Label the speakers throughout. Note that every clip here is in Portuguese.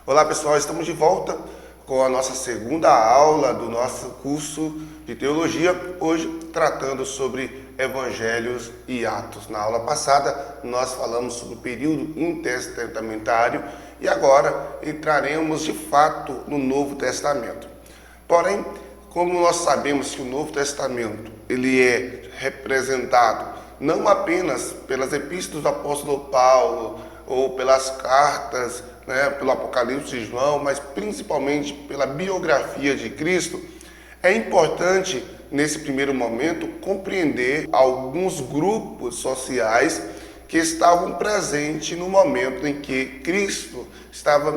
Speaker 1: Olá pessoal, estamos de volta com a nossa segunda aula do nosso curso de Teologia, hoje tratando sobre Evangelhos e Atos. Na aula passada nós falamos sobre o período intertestamentário e agora entraremos de fato no Novo Testamento. Porém, como nós sabemos que o Novo Testamento ele é representado não apenas pelas epístolas do apóstolo Paulo ou pelas cartas, pelo Apocalipse de João, mas principalmente pela biografia de Cristo, é importante, nesse primeiro momento, compreender alguns grupos sociais que estavam presentes no momento em que Cristo estava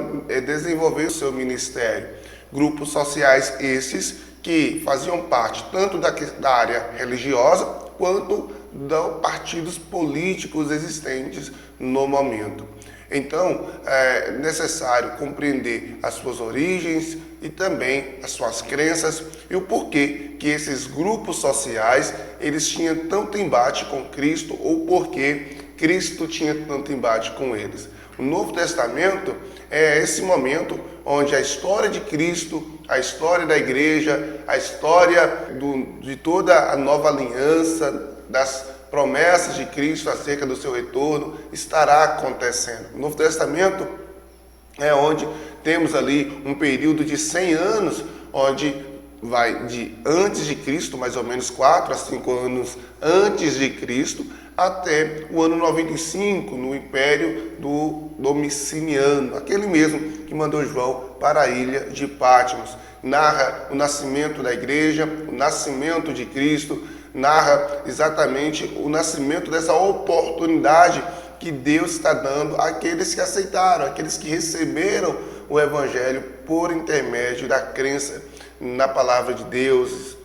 Speaker 1: desenvolvendo o seu ministério. Grupos sociais esses que faziam parte tanto da área religiosa quanto dos partidos políticos existentes no momento. Então, é necessário compreender as suas origens e também as suas crenças e o porquê que esses grupos sociais eles tinham tanto embate com Cristo ou porquê Cristo tinha tanto embate com eles. O Novo Testamento é esse momento onde a história de Cristo, a história da igreja, a história de toda a nova aliança, das promessas de Cristo acerca do seu retorno estará acontecendo. O Novo Testamento é onde temos ali um período de 100 anos, onde vai de antes de Cristo, mais ou menos 4 a 5 anos antes de Cristo, até o ano 95, no Império do Domiciano, aquele mesmo que mandou João para a ilha de Patmos. Narra o nascimento da igreja, o nascimento de Cristo, narra exatamente o nascimento dessa oportunidade que Deus está dando àqueles que aceitaram, àqueles que receberam o Evangelho por intermédio da crença na palavra de Deus,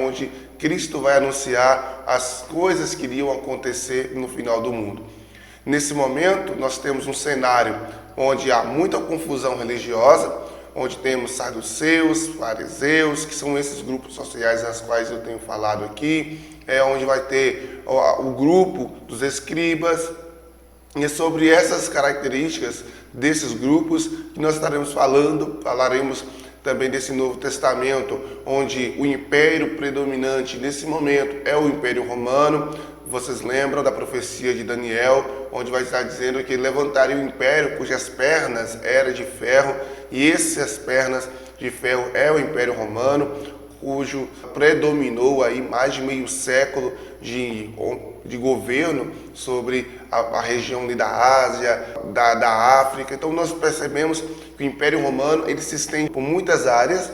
Speaker 1: onde Cristo vai anunciar as coisas que iriam acontecer no final do mundo. Nesse momento, nós temos um cenário onde há muita confusão religiosa, onde temos saduceus, fariseus, que são esses grupos sociais aos quais eu tenho falado aqui, onde vai ter o grupo dos escribas, e é sobre essas características desses grupos que nós estaremos falaremos também desse Novo Testamento, onde o império predominante nesse momento é o Império Romano. Vocês lembram da profecia de Daniel, onde vai estar dizendo que levantaria um império cujas pernas eram de ferro, e essas pernas de ferro é o Império Romano, cujo predominou aí mais de meio século de governo sobre a região ali da Ásia, da África. Então nós percebemos que o Império Romano ele se estende por muitas áreas,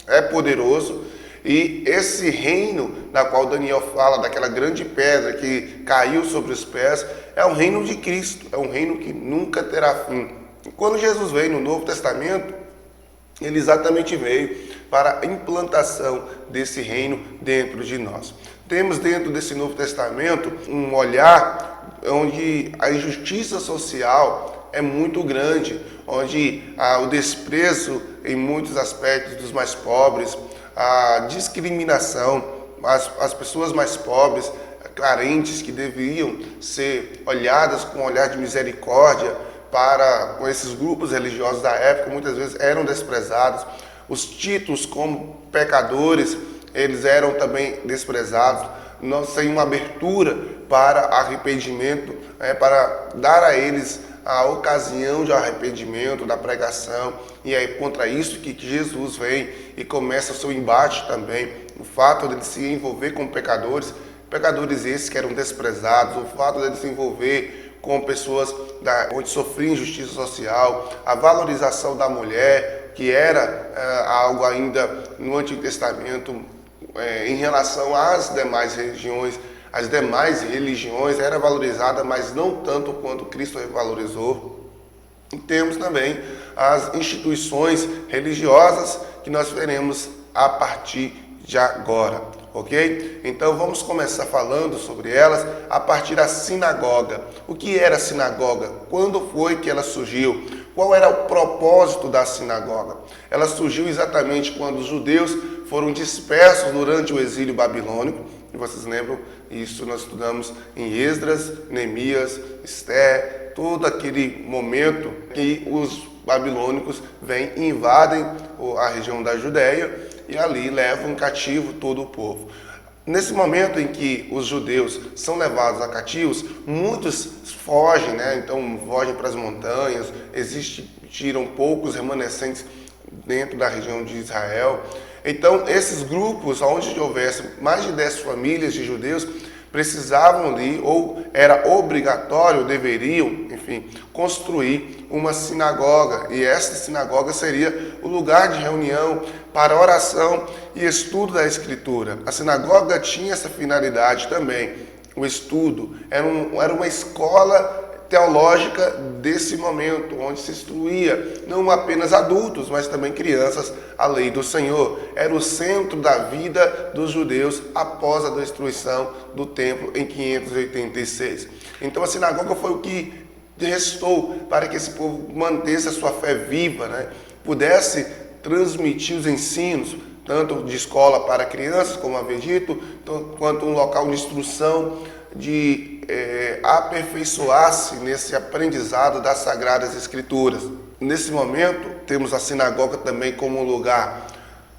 Speaker 1: é poderoso, e esse reino na qual Daniel fala, daquela grande pedra que caiu sobre os pés, é o reino de Cristo, é um reino que nunca terá fim. E quando Jesus veio no Novo Testamento, ele exatamente veio para a implantação desse reino dentro de nós. Temos dentro desse Novo Testamento um olhar onde a injustiça social é muito grande, onde há o desprezo em muitos aspectos dos mais pobres, a discriminação, as pessoas mais pobres, carentes, que deveriam ser olhadas com um olhar de misericórdia com esses grupos religiosos da época, muitas vezes eram desprezados. Os títulos como pecadores, eles eram também desprezados, não sem uma abertura para arrependimento, para dar a eles a ocasião de arrependimento, da pregação, e é contra isso que Jesus vem e começa o seu embate também, o fato de ele se envolver com pecadores esses que eram desprezados, o fato de ele se envolver com pessoas onde sofriam injustiça social, a valorização da mulher, que era algo ainda no Antigo Testamento em relação às demais religiões. As demais religiões era valorizada, mas não tanto quanto Cristo valorizou. E temos também as instituições religiosas que nós veremos a partir de agora, ok? Então vamos começar falando sobre elas a partir da sinagoga. O que era a sinagoga? Quando foi que ela surgiu? Qual era o propósito da sinagoga? Ela surgiu exatamente quando os judeus foram dispersos durante o exílio babilônico. e vocês lembram, isso nós estudamos em Esdras, Neemias, Esther, todo aquele momento que os babilônicos vêm e invadem a região da Judéia e ali levam cativo todo o povo. Nesse momento em que os judeus são levados a cativos, muitos fogem, então fogem para as montanhas, tiram poucos remanescentes dentro da região de Israel. Então, esses grupos, onde houvesse mais de 10 famílias de judeus, precisavam ali, ou era obrigatório, deveriam, enfim, construir uma sinagoga. E essa sinagoga seria o lugar de reunião para oração e estudo da Escritura. A sinagoga tinha essa finalidade também, o estudo. Era uma escola teológica desse momento, onde se instruía não apenas adultos, mas também crianças, a lei do Senhor. Era o centro da vida dos judeus após a destruição do templo em 586. Então a sinagoga foi o que restou para que esse povo mantesse a sua fé viva, pudesse transmitir os ensinos, tanto de escola para crianças, como havia dito, quanto um local de instrução, de aperfeiçoar-se nesse aprendizado das Sagradas Escrituras. Nesse momento, temos a sinagoga também como um lugar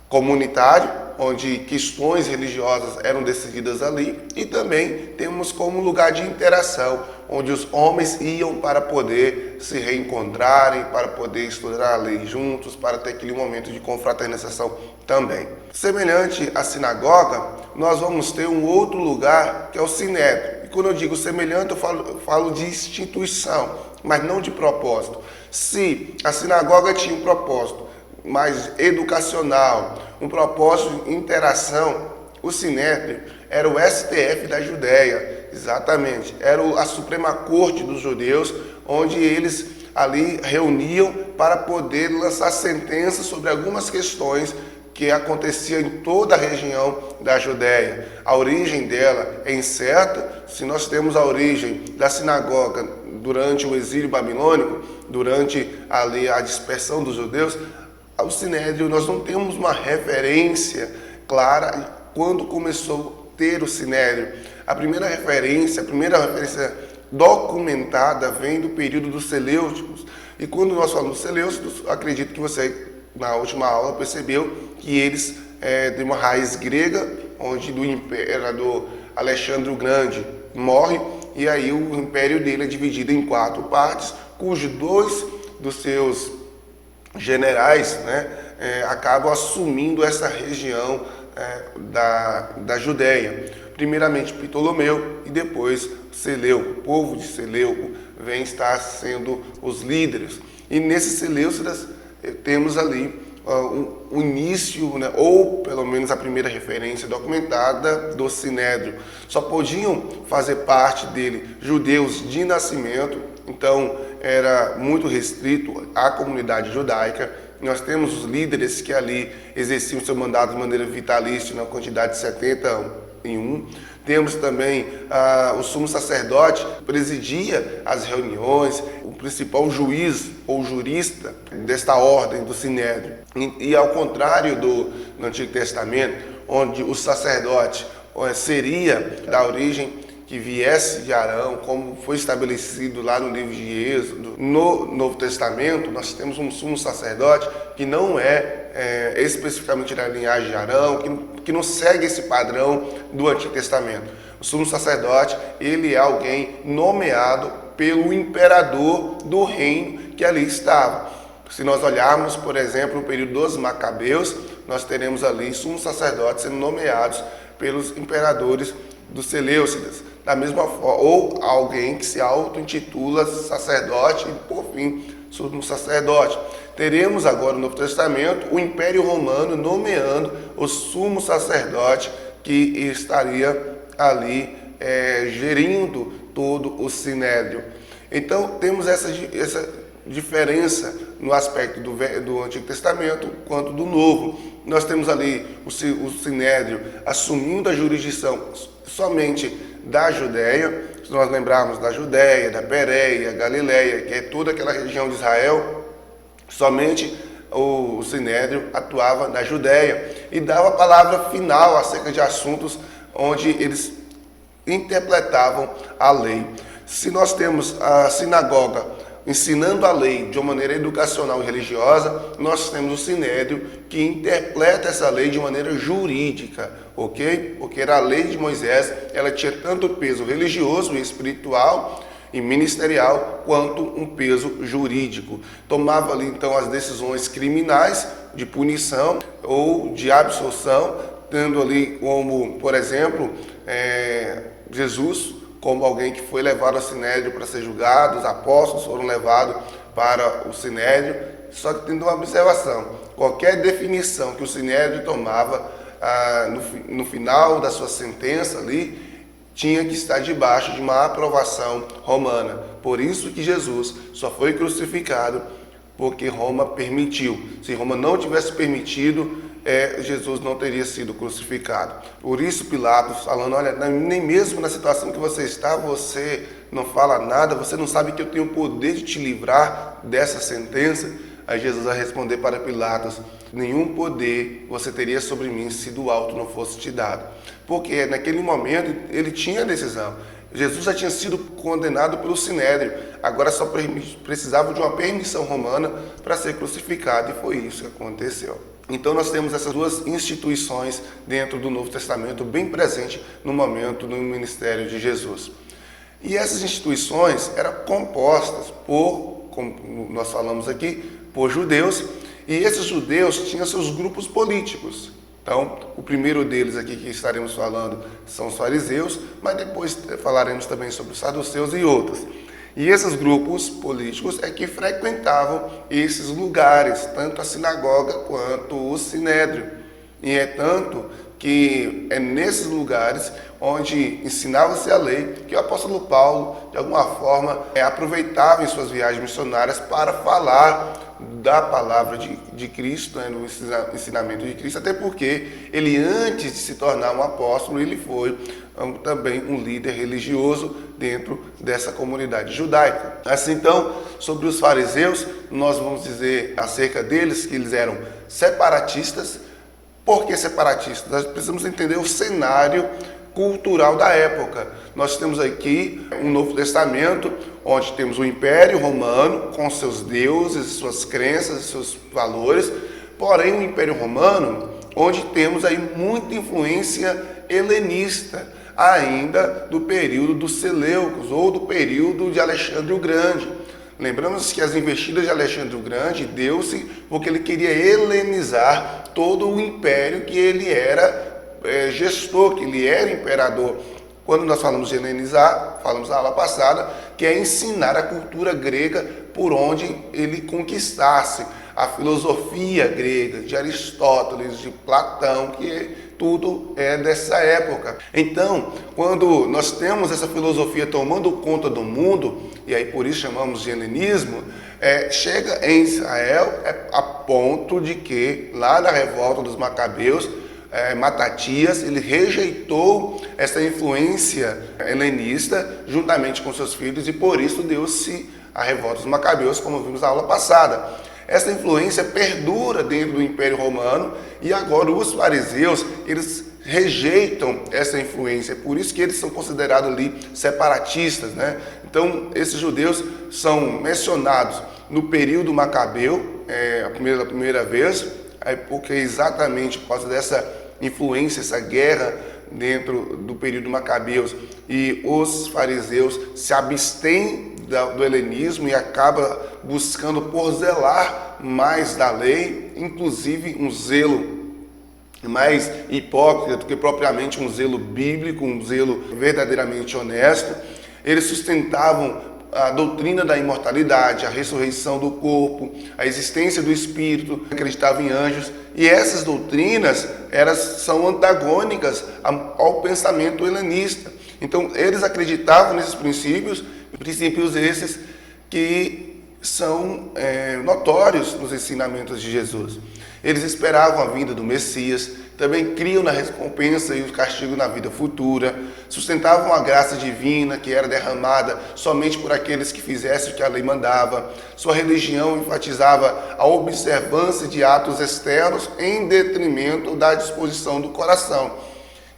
Speaker 1: comunitário, onde questões religiosas eram decididas ali, e também temos como lugar de interação, onde os homens iam para poder se reencontrarem, para poder estudar a lei juntos, para ter aquele momento de confraternização também. Semelhante à sinagoga, nós vamos ter um outro lugar que é o sinédrio. E quando eu digo semelhante, eu falo de instituição, mas não de propósito. Se a sinagoga tinha um propósito mais educacional, um propósito de interação, o sinédrio era o STF da Judéia, exatamente. Era a Suprema Corte dos judeus, onde eles ali reuniam para poder lançar sentenças sobre algumas questões que aconteciam em toda a região da Judéia. A origem dela é incerta. Se nós temos a origem da sinagoga durante o exílio babilônico, durante ali a dispersão dos judeus, o sinédrio nós não temos uma referência clara quando começou a ter o sinédrio. A primeira referência documentada vem do período dos Seleucos. E quando nós falamos Seleucos, acredito que você, na última aula, percebeu que eles têm uma raiz grega, onde do imperador Alexandre o Grande morre, e aí o império dele é dividido em 4 partes, cujos 2 dos seus generais acabam assumindo essa região da Judéia. Primeiramente Ptolomeu e depois Seleuco. O povo de Seleuco vem estar sendo os líderes. E nesses Seleucidas temos ali o início, ou pelo menos a primeira referência documentada do sinédrio. Só podiam fazer parte dele judeus de nascimento, então era muito restrito à comunidade judaica. Nós temos os líderes que ali exerciam seu mandato de maneira vitalícia, na quantidade de 70 em um. Temos também o sumo sacerdote, que presidia as reuniões, o principal juiz ou jurista desta ordem do sinédrio. E ao contrário do Antigo Testamento, onde o sacerdote seria da origem que viesse de Arão, como foi estabelecido lá no livro de Êxodo. No Novo Testamento, nós temos um sumo sacerdote que não é especificamente da linhagem de Arão, que não segue esse padrão do Antigo Testamento. O sumo sacerdote, ele é alguém nomeado pelo imperador do reino que ali estava. Se nós olharmos, por exemplo, o período dos Macabeus, nós teremos ali sumos sacerdotes sendo nomeados pelos imperadores dos Seleucidas, da mesma forma, ou alguém que se auto-intitula sacerdote e, por fim, sumo sacerdote. Teremos agora no Novo Testamento o Império Romano nomeando o sumo sacerdote que estaria ali gerindo todo o sinédrio. Então temos essa diferença no aspecto do Antigo Testamento quanto do Novo. Nós temos ali o sinédrio assumindo a jurisdição somente da Judéia. Se nós lembrarmos da Judéia, da Pérea, Galileia, que é toda aquela região de Israel, somente o sinédrio atuava na Judéia e dava a palavra final acerca de assuntos onde eles interpretavam a lei. Se nós temos a sinagoga ensinando a lei de uma maneira educacional e religiosa, nós temos o Sinédrio que interpreta essa lei de maneira jurídica, ok? Porque era a lei de Moisés, ela tinha tanto peso religioso e espiritual e ministerial, quanto um peso jurídico. Tomava ali então as decisões criminais de punição ou de absolução, tendo ali como, por exemplo, Jesus como alguém que foi levado ao Sinédrio para ser julgado, os apóstolos foram levados para o Sinédrio, só que tendo uma observação: qualquer definição que o Sinédrio tomava no final da sua sentença ali, tinha que estar debaixo de uma aprovação romana. Por isso que Jesus só foi crucificado porque Roma permitiu. Se Roma não tivesse permitido, Jesus não teria sido crucificado. Por isso Pilatos falando: olha, nem mesmo na situação que você está, você não fala nada, você não sabe que eu tenho o poder de te livrar dessa sentença? Aí Jesus vai responder para Pilatos: nenhum poder você teria sobre mim se do alto não fosse te dado. Porque naquele momento ele tinha a decisão. Jesus já tinha sido condenado pelo Sinédrio, agora só precisava de uma permissão romana para ser crucificado, e foi isso que aconteceu. Então nós temos essas duas instituições dentro do Novo Testamento bem presentes no momento do ministério de Jesus. E essas instituições eram compostas por, como nós falamos aqui, por judeus, e esses judeus tinham seus grupos políticos. Então, o primeiro deles aqui que estaremos falando são os fariseus, mas depois falaremos também sobre os saduceus e outros. E esses grupos políticos é que frequentavam esses lugares, tanto a sinagoga quanto o sinédrio. E é tanto que é nesses lugares onde ensinava-se a lei que o apóstolo Paulo, de alguma forma, aproveitava em suas viagens missionárias para falar da palavra de Cristo, no ensinamento de Cristo, até porque ele, antes de se tornar um apóstolo, ele foi também um líder religioso dentro dessa comunidade judaica. Assim, então, sobre os fariseus, nós vamos dizer acerca deles que eles eram separatistas. Por que separatistas? Nós precisamos entender o cenário cultural da época. Nós temos aqui um Novo Testamento, onde temos o Império Romano, com seus deuses, suas crenças, seus valores, porém o Império Romano, onde temos aí muita influência helenista, ainda do período dos Seleucos, ou do período de Alexandre o Grande. Lembramos que as investidas de Alexandre o Grande deu-se porque ele queria helenizar todo o império que ele era gestor, que ele era imperador. Quando nós falamos de helenizar, falamos na aula passada, que é ensinar a cultura grega por onde ele conquistasse a filosofia grega, de Aristóteles, de Platão, que tudo é dessa época. Então, quando nós temos essa filosofia tomando conta do mundo, e aí por isso chamamos de helenismo, chega em Israel a ponto de que, lá na revolta dos Macabeus, Matatias, ele rejeitou essa influência helenista juntamente com seus filhos, e por isso deu-se a revolta dos Macabeus, como vimos na aula passada. Essa influência perdura dentro do Império Romano, e agora os fariseus, eles rejeitam essa influência, por isso que eles são considerados ali separatistas, né? Então, esses judeus são mencionados no período macabeu, a primeira vez, porque exatamente por causa dessa influência, essa guerra dentro do período macabeus, e os fariseus se abstêm do helenismo e acaba buscando por zelar mais da lei, inclusive um zelo mais hipócrita do que propriamente um zelo bíblico, um zelo verdadeiramente honesto. Eles sustentavam a doutrina da imortalidade, a ressurreição do corpo, a existência do espírito, acreditavam em anjos, e essas doutrinas são antagônicas ao pensamento helenista. Então, eles acreditavam nesses princípios esses que são notórios nos ensinamentos de Jesus. Eles esperavam a vinda do Messias, também criam na recompensa e o castigo na vida futura, sustentavam a graça divina que era derramada somente por aqueles que fizessem o que a lei mandava. Sua religião enfatizava a observância de atos externos em detrimento da disposição do coração.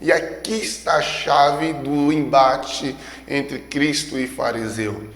Speaker 1: E aqui está a chave do embate entre Cristo e fariseu,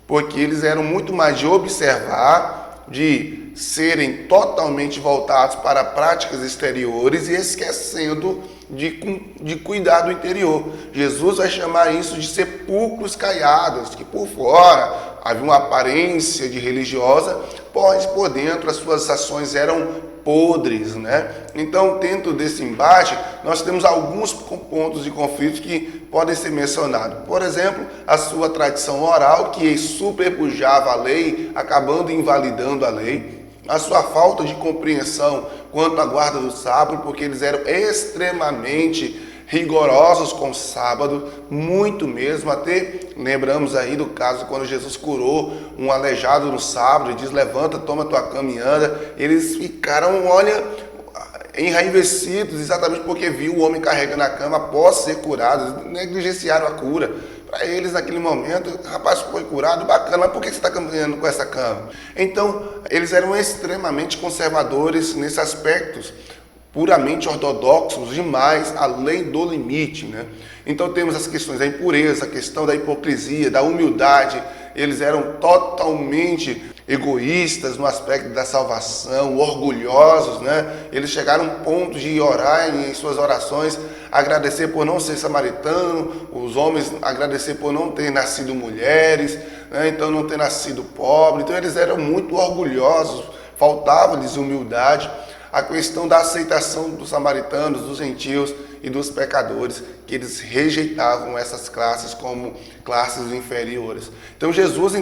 Speaker 1: porque eles eram muito mais de observar, de serem totalmente voltados para práticas exteriores e esquecendo de cuidar do interior. Jesus vai chamar isso de sepulcros caiados, que por fora havia uma aparência de religiosa, pois por dentro as suas ações eram podres, né? Então, dentro desse embate, nós temos alguns pontos de conflito que podem ser mencionados. Por exemplo, a sua tradição oral, que superpujava a lei, acabando invalidando a lei. A sua falta de compreensão quanto à guarda do sábado, porque eles eram extremamente rigorosos com o sábado, muito mesmo. Até lembramos aí do caso quando Jesus curou um aleijado no sábado e diz: levanta, toma tua cama e anda. Eles ficaram, olha, enraivecidos exatamente porque viu o homem carregando a cama após ser curado, negligenciaram a cura. Para eles, naquele momento, o rapaz foi curado, bacana, mas por que você está caminhando com essa cama? Então, eles eram extremamente conservadores nesse aspecto, puramente ortodoxos, demais, além do limite, né? Então temos as questões da impureza, a questão da hipocrisia, da humildade. Eles eram totalmente egoístas no aspecto da salvação, orgulhosos, né? Eles chegaram a um ponto de orar em suas orações, agradecer por não ser samaritano, os homens agradecer por não ter nascido mulheres, né? Então não ter nascido pobre. Então eles eram muito orgulhosos, faltava-lhes humildade. A questão da aceitação dos samaritanos, dos gentios e dos pecadores, que eles rejeitavam essas classes como classes inferiores. Então Jesus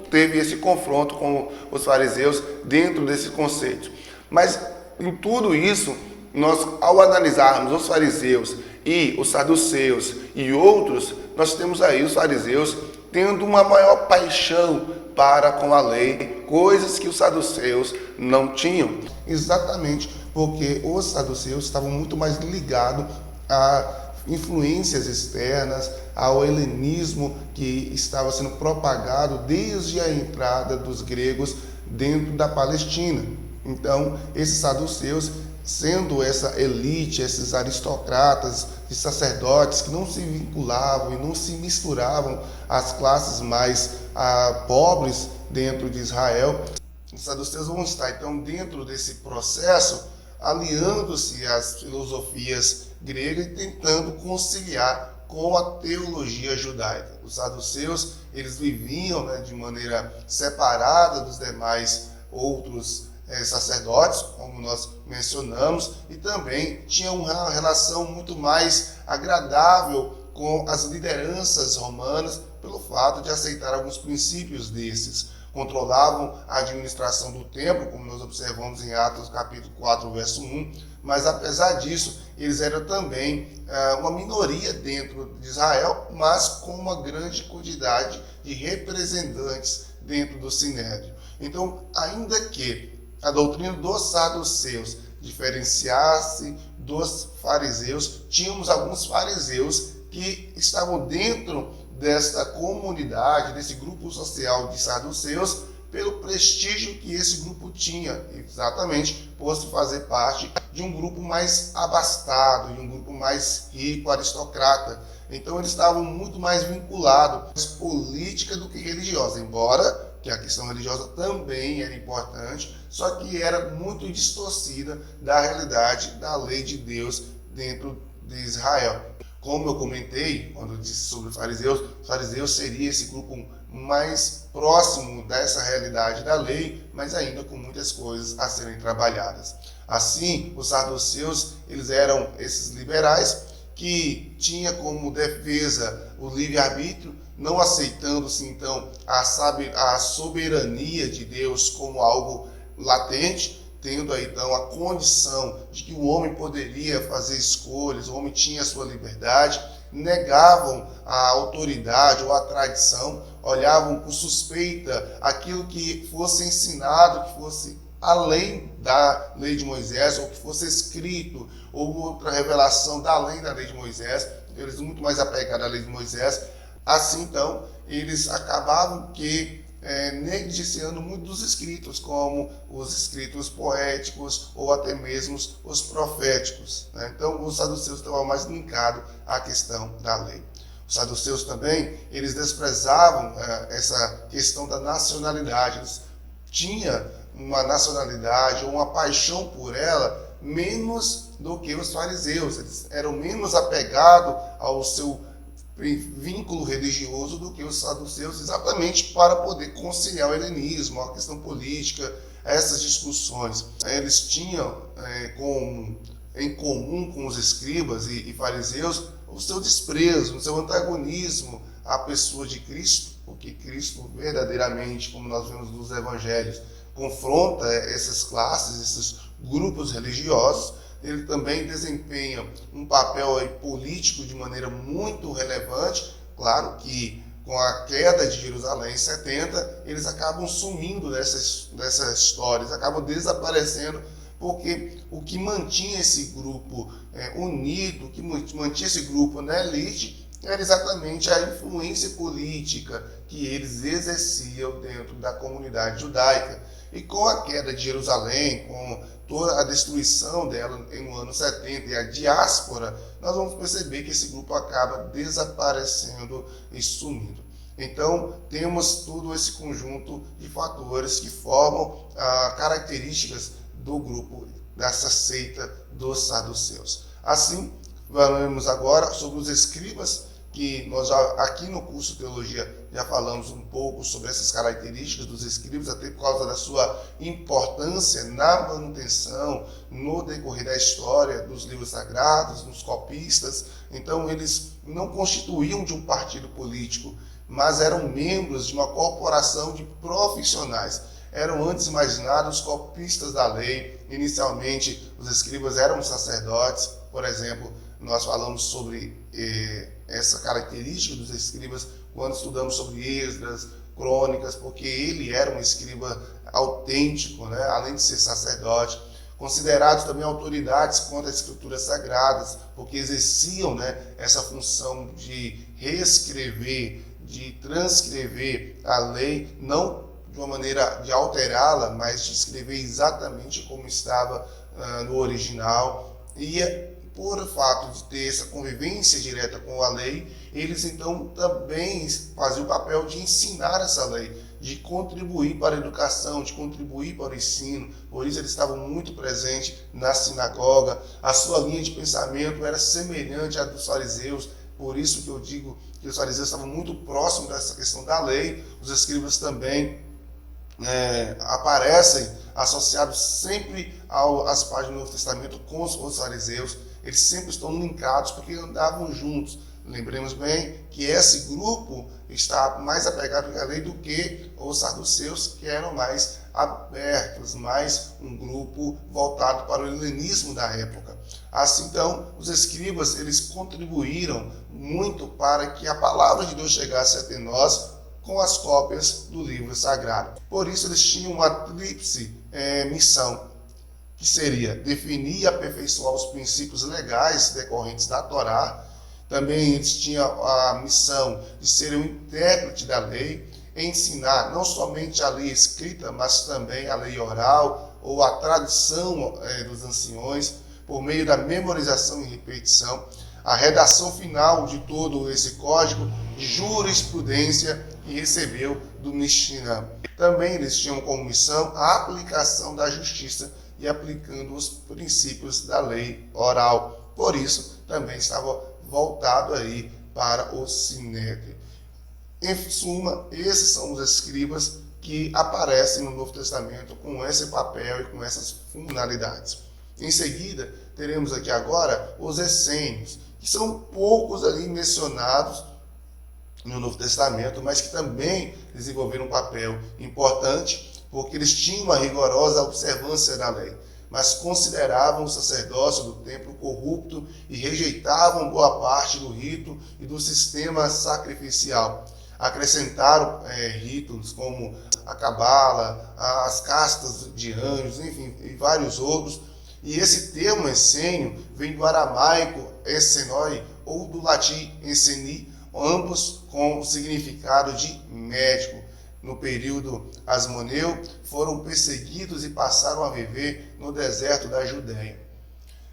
Speaker 1: teve esse confronto com os fariseus dentro desse conceito. Mas em tudo isso, nós, ao analisarmos os fariseus e os saduceus e outros, nós temos aí os fariseus tendo uma maior paixão para com a lei, coisas que os saduceus não tinham. Exatamente porque os saduceus estavam muito mais ligados a influências externas, ao helenismo que estava sendo propagado desde a entrada dos gregos dentro da Palestina. Então, esses saduceus, sendo essa elite, esses aristocratas e sacerdotes que não se vinculavam e não se misturavam às classes mais pobres dentro de Israel, os saduceus vão estar, então, dentro desse processo, aliando-se às filosofias gregas e tentando conciliar com a teologia judaica. Os saduceus, eles viviam, né, de maneira separada dos demais outros sacerdotes, como nós mencionamos, e também tinham uma relação muito mais agradável com as lideranças romanas pelo fato de aceitar alguns princípios desses. Controlavam a administração do templo, como nós observamos em Atos capítulo 4, verso 1, mas apesar disso, eles eram também uma minoria dentro de Israel, mas com uma grande quantidade de representantes dentro do Sinédrio. Então, ainda que a doutrina dos saduceus diferenciasse dos fariseus, tínhamos alguns fariseus que estavam dentro desta comunidade, desse grupo social de saduceus, pelo prestígio que esse grupo tinha, exatamente por se fazer parte de um grupo mais abastado, de um grupo mais rico, aristocrata. Então eles estavam muito mais vinculados à política do que religiosa, embora que a questão religiosa também era importante, só que era muito distorcida da realidade da lei de Deus dentro de Israel. Como eu comentei, quando eu disse sobre os fariseus seria esse grupo mais próximo dessa realidade da lei, mas ainda com muitas coisas a serem trabalhadas. Assim, os saduceus, eles eram esses liberais que tinha como defesa o livre-arbítrio, não aceitando-se então a soberania de Deus como algo latente, tendo aí então a condição de que o homem poderia fazer escolhas, o homem tinha a sua liberdade, negavam a autoridade ou a tradição, olhavam com suspeita aquilo que fosse ensinado, que fosse além da lei de Moisés, ou que fosse escrito, ou outra revelação da além da lei de Moisés. Eles muito mais apegados à lei de Moisés. Assim, então, eles acabavam que negligenciando muito dos escritos, como os escritos poéticos ou até mesmo os proféticos, né? Então, os saduceus estavam mais linkados à questão da lei. Os saduceus também, eles desprezavam essa questão da nacionalidade. Eles tinham uma nacionalidade ou uma paixão por ela menos do que os fariseus. Eles eram menos apegados ao seu vínculo religioso do que os saduceus, exatamente para poder conciliar o helenismo, a questão política, essas discussões. Eles tinham em comum com os escribas e fariseus o seu desprezo, o seu antagonismo à pessoa de Cristo, porque Cristo verdadeiramente, como nós vemos nos evangelhos, confronta essas classes, esses grupos religiosos. Ele também desempenha um papel político de maneira muito relevante. Claro que com a queda de Jerusalém em 70, eles acabam sumindo dessas histórias, acabam desaparecendo, porque o que mantinha esse grupo unido, o que mantinha esse grupo na elite, era exatamente a influência política que eles exerciam dentro da comunidade judaica. E com a queda de Jerusalém, com toda a destruição dela no ano 70 e a diáspora, nós vamos perceber que esse grupo acaba desaparecendo e sumindo. Então, temos todo esse conjunto de fatores que formam características do grupo, dessa seita dos saduceus. Assim, falamos agora sobre os escribas, que nós já aqui no curso de Teologia já falamos um pouco sobre essas características dos escribas, até por causa da sua importância na manutenção, no decorrer da história dos livros sagrados, dos copistas. Então, eles não constituíam de um partido político, mas eram membros de uma corporação de profissionais. Eram, antes de mais nada, os copistas da lei. Inicialmente, os escribas eram sacerdotes. Por exemplo, nós falamos sobre essa característica dos escribas quando estudamos sobre Esdras, Crônicas, porque ele era um escriba autêntico, né? Além de ser sacerdote. Considerados também autoridades quanto às escrituras sagradas, porque exerciam, né, essa função de reescrever, de transcrever a lei, não de uma maneira de alterá-la, mas de escrever exatamente como estava no original. E por fato de ter essa convivência direta com a lei, eles então também faziam o papel de ensinar essa lei, de contribuir para a educação, de contribuir para o ensino. Por isso eles estavam muito presentes na sinagoga. A sua linha de pensamento era semelhante à dos fariseus. Por isso que eu digo que os fariseus estavam muito próximos dessa questão da lei. Os escribas também aparecem associados sempre às páginas do Novo Testamento com os fariseus. Eles sempre estão linkados porque andavam juntos. Lembremos bem que esse grupo está mais apegado à lei do que os saduceus, que eram mais abertos, mais um grupo voltado para o helenismo da época. Assim, então, os escribas, eles contribuíram muito para que a palavra de Deus chegasse até nós com as cópias do livro sagrado. Por isso, eles tinham uma tríplice missão, que seria definir e aperfeiçoar os princípios legais decorrentes da Torá. Também eles tinham a missão de serem o intérprete da lei, ensinar não somente a lei escrita, mas também a lei oral ou a tradição dos anciões, por meio da memorização e repetição. A redação final de todo esse código de jurisprudência que recebeu do Mishnah. Também eles tinham como missão a aplicação da justiça e aplicando os princípios da lei oral. Por isso, também estava voltado aí para o Sinédrio. Em suma, esses são os escribas que aparecem no Novo Testamento com esse papel e com essas finalidades. Em seguida, teremos aqui agora os essênios, que são poucos ali mencionados no Novo Testamento, mas que também desenvolveram um papel importante, porque eles tinham uma rigorosa observância da lei, mas consideravam o sacerdócio do templo corrupto e rejeitavam boa parte do rito e do sistema sacrificial. Acrescentaram ritos como a cabala, as castas de anjos, enfim, e vários outros. E esse termo essênio vem do aramaico essenoi ou do latim esseni, ambos com o significado de médico. no período asmoneu, foram perseguidos e passaram a viver no deserto da Judéia.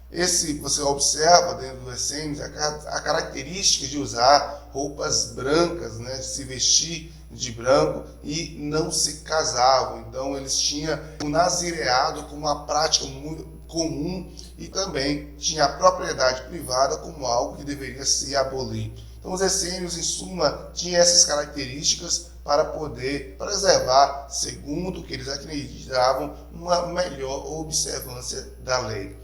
Speaker 1: Você observa dentro dos essênios a característica de usar roupas brancas, né, de se vestir de branco e não se casavam. Então eles tinham o nazireado como uma prática muito comum e também tinha a propriedade privada como algo que deveria se abolir. Então os essênios, em suma, tinham essas características para poder preservar, segundo o que eles acreditavam, uma melhor observância da lei.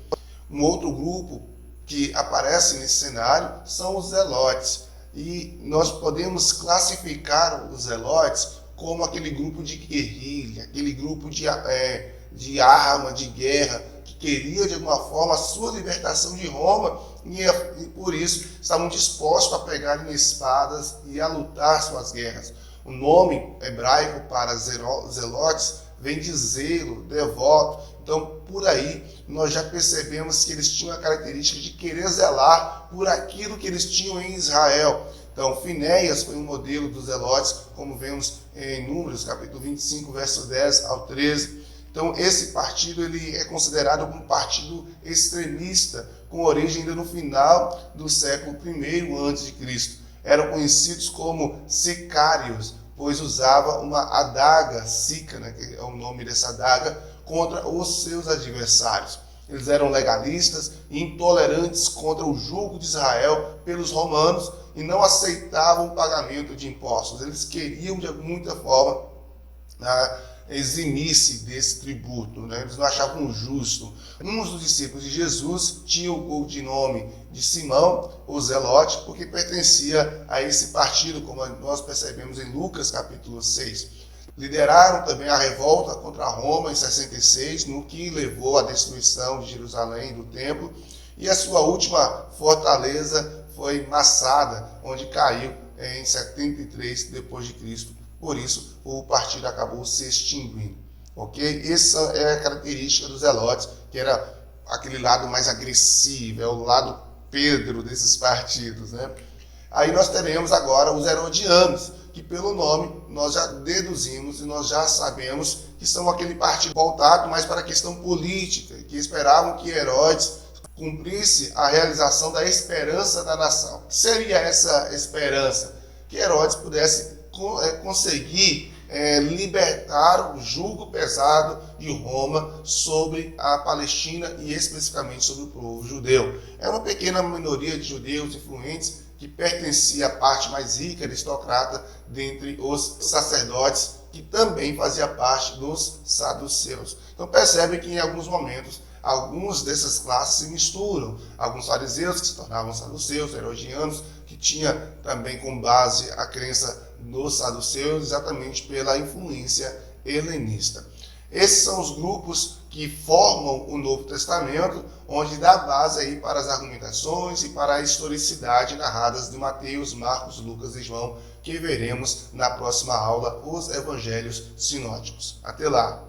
Speaker 1: Um outro grupo que aparece nesse cenário são os zelotes. E nós podemos classificar os zelotes como aquele grupo de guerrilha, aquele grupo de arma, de guerra, que queria de alguma forma a sua libertação de Roma e por isso estavam dispostos a pegarem espadas e a lutar suas guerras. O nome hebraico para zelotes vem de zelo, devoto. Então, por aí, nós já percebemos que eles tinham a característica de querer zelar por aquilo que eles tinham em Israel. Então, Finéias foi um modelo dos zelotes, como vemos em Números, capítulo 25, verso 10 ao 13. Então, esse partido ele é considerado como um partido extremista, com origem ainda no final do século I a.C. Eram conhecidos como sicários, pois usava uma adaga, sica, né, que é o nome dessa adaga, contra os seus adversários. Eles eram legalistas e intolerantes contra o jugo de Israel pelos romanos e não aceitavam o pagamento de impostos. Eles queriam, de muita forma, eximir-se desse tributo, né? Eles não achavam justo. Um dos discípulos de Jesus tinha o de nome de Simão, o Zelote, porque pertencia a esse partido, como nós percebemos em Lucas capítulo 6. Lideraram também a revolta contra Roma em 66, no que levou à destruição de Jerusalém e do templo, e a sua última fortaleza foi Massada, onde caiu em 73 depois de Cristo. Por isso, o partido acabou se extinguindo. Ok? Essa é a característica dos zelotes, que era aquele lado mais agressivo, é o lado Pedro desses partidos, né? Aí nós teremos agora os herodianos, que pelo nome nós já deduzimos e nós já sabemos que são aquele partido voltado mais para a questão política, que esperavam que Herodes cumprisse a realização da esperança da nação. O que seria essa esperança? Que Herodes pudesse conseguir libertar o jugo pesado de Roma sobre a Palestina e especificamente sobre o povo judeu. Era uma pequena minoria de judeus influentes que pertencia à parte mais rica, aristocrata, dentre os sacerdotes, que também fazia parte dos saduceus. Então percebe que em alguns momentos, algumas dessas classes se misturam. Alguns fariseus que se tornavam saduceus, herodianos, que tinha também como base a crença dos saduceus, exatamente pela influência helenista. Esses são os grupos que formam o Novo Testamento, onde dá base aí para as argumentações e para a historicidade narradas de Mateus, Marcos, Lucas e João, que veremos na próxima aula, os evangelhos sinóticos. Até lá!